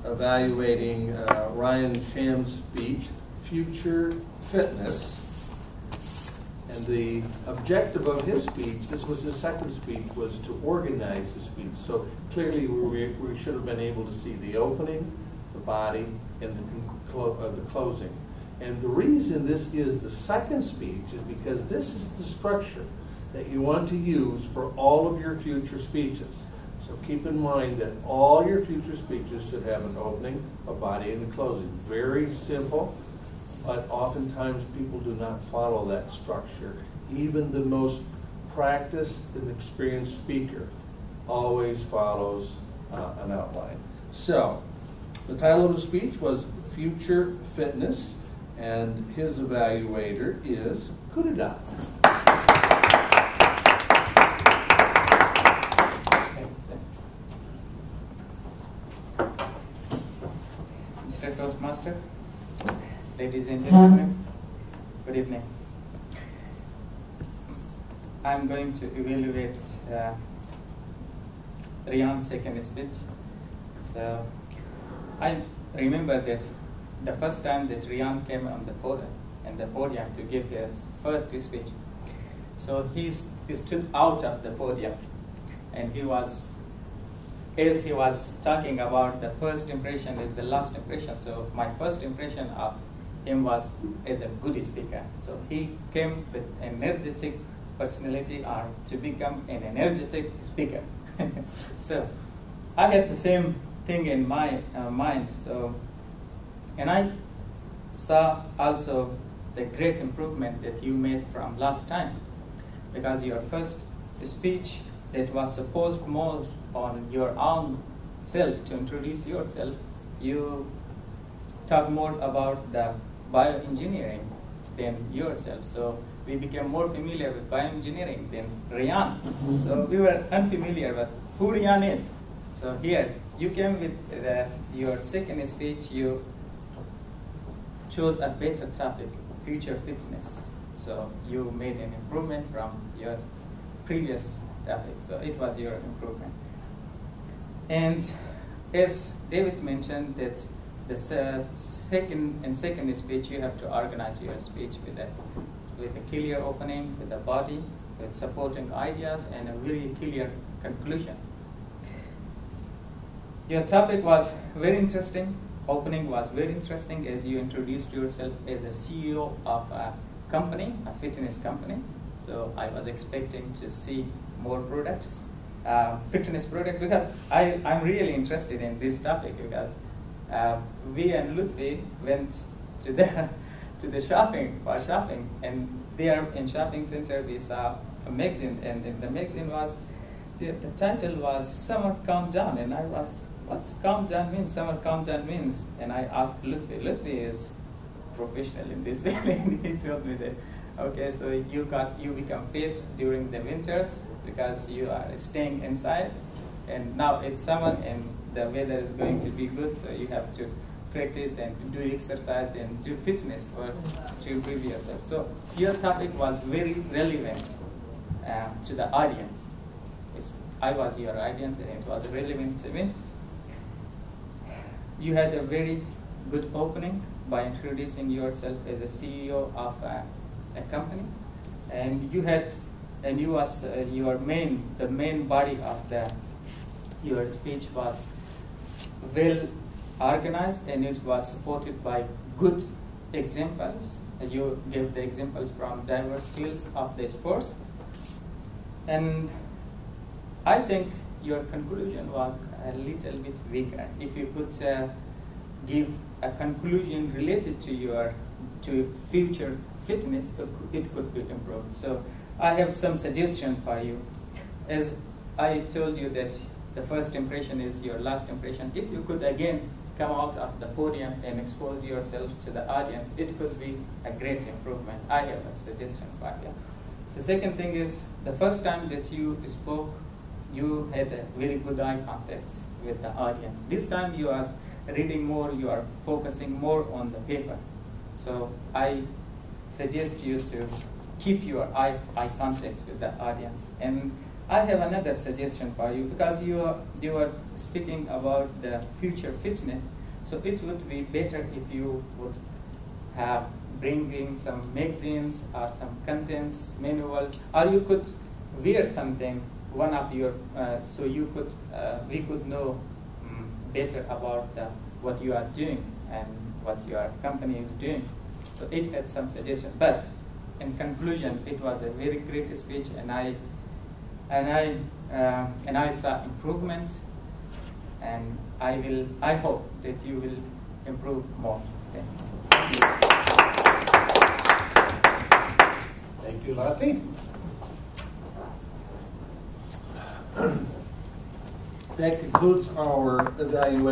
evaluating Rian Shams' speech, Future Fitness. And the objective of his speech, this was his second speech, was to organize his speech. So clearly we should have been able to see the opening, the body, and the closing. And the reason this is the second speech is because this is the structure that you want to use for all of your future speeches. So keep in mind that all your future speeches should have an opening, a body, and a closing. Very simple. But oftentimes people do not follow that structure. Even the most practiced and experienced speaker always follows an outline. So, the title of the speech was Future Fitness, and his evaluator is Khudadad. Mr. Toastmaster, ladies and gentlemen, good evening. I'm going to evaluate Rian's second speech. So I remember that the first time that Rian came on the podium to give his first speech. So he stood out of the podium, and as he was talking about the first impression is the last impression. So my first impression of him was as a good speaker. So he came with an energetic personality, or to become an energetic speaker. So I had the same thing in my mind. So, and I saw also the great improvement that you made from last time, because your first speech that was supposed more on your own self, to introduce yourself, you talk more about the bioengineering than yourself. So we became more familiar with bioengineering than Rian. So we were unfamiliar with who Rian is. So here, you came with your second speech, you chose a better topic, future fitness. So you made an improvement from your previous topic. So it was your improvement. And as David mentioned, that the second speech, you have to organize your speech with a clear opening, with a body, with supporting ideas, and a very clear conclusion. Your topic was very interesting. Opening was very interesting, as you introduced yourself as a CEO of a company, a fitness company. So I was expecting to see more products, fitness products, because I'm really interested in this topic, because we and Lutfi went to the shopping, and there in shopping center we saw a magazine, and in the magazine was, the title was Summer Countdown, and I was, what's countdown means? Summer countdown means, and I asked Lutfi. Lutfi is professional in this field, and he told me that, okay, so you become fit during the winters because you are staying inside, and now it's summer and the weather is going to be good, so you have to practice and do exercise and do fitness to improve yourself. So your topic was very relevant to the audience. I was your audience, and it was relevant to me. You had a very good opening by introducing yourself as a CEO of a company, and you was the main body of your speech was well organized, and it was supported by good examples. You gave the examples from diverse fields of the sports, and I think your conclusion was a little bit weaker. If you could give a conclusion related to future fitness, it could be improved. So I have some suggestion for you. As I told you that the first impression is your last impression, if you could again come out of the podium and expose yourselves to the audience, it could be a great improvement. I have a suggestion for you. The second thing is, the first time that you spoke, you had a very good eye contact with the audience. This time you are reading more, you are focusing more on the paper. So I suggest you to keep your eye contact with the audience. And I have another suggestion for you, because you are speaking about the future fitness. So it would be better if you would have bringing some magazines or some contents, manuals, or you could wear something, one of your, so you could, we could know better about what you are doing and what your company is doing. So it had some suggestions, but in conclusion, it was a very great speech, and I saw improvement, and I hope that you will improve more. Thank you. Thank you, Lati. That concludes our evaluation.